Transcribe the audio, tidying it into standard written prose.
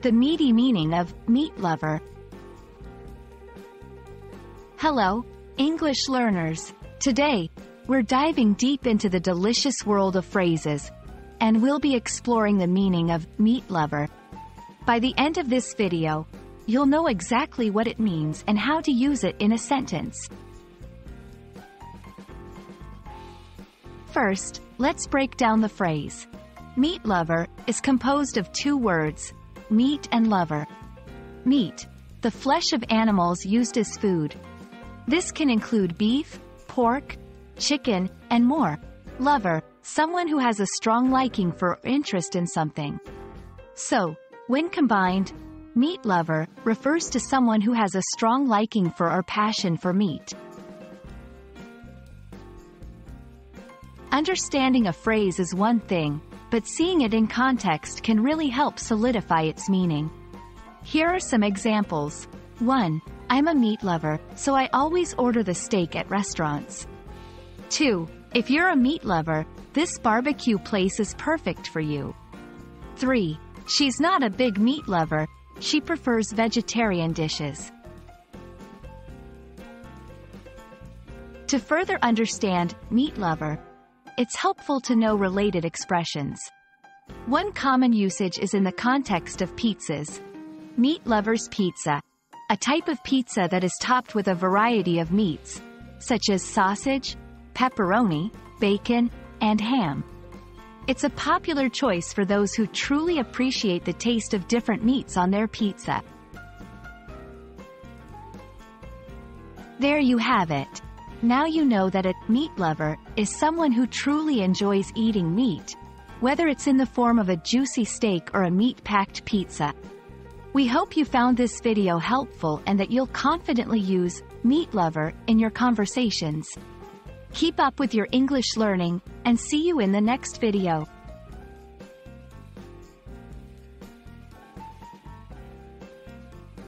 The meaty meaning of meat lover. Hello, English learners. Today, we're diving deep into the delicious world of phrases, and we'll be exploring the meaning of meat lover. By the end of this video, you'll know exactly what it means and how to use it in a sentence. First, let's break down the phrase. Meat lover is composed of two words, meat and lover. Meat, the flesh of animals used as food. This can include beef, pork, chicken, and more. Lover, someone who has a strong liking for or interest in something. So, when combined, meat lover refers to someone who has a strong liking for or passion for meat. Understanding a phrase is one thing, but seeing it in context can really help solidify its meaning. Here are some examples. 1. I'm a meat lover, so I always order the steak at restaurants. 2. If you're a meat lover, this barbecue place is perfect for you. 3. She's not a big meat lover, she prefers vegetarian dishes. To further understand meat lover, it's helpful to know related expressions. One common usage is in the context of pizzas. Meat lover's pizza, a type of pizza that is topped with a variety of meats, such as sausage, pepperoni, bacon, and ham. It's a popular choice for those who truly appreciate the taste of different meats on their pizza. There you have it. Now you know that a meat lover is someone who truly enjoys eating meat, whether it's in the form of a juicy steak or a meat-packed pizza. We hope you found this video helpful and that you'll confidently use meat lover in your conversations. Keep up with your English learning, and see you in the next video.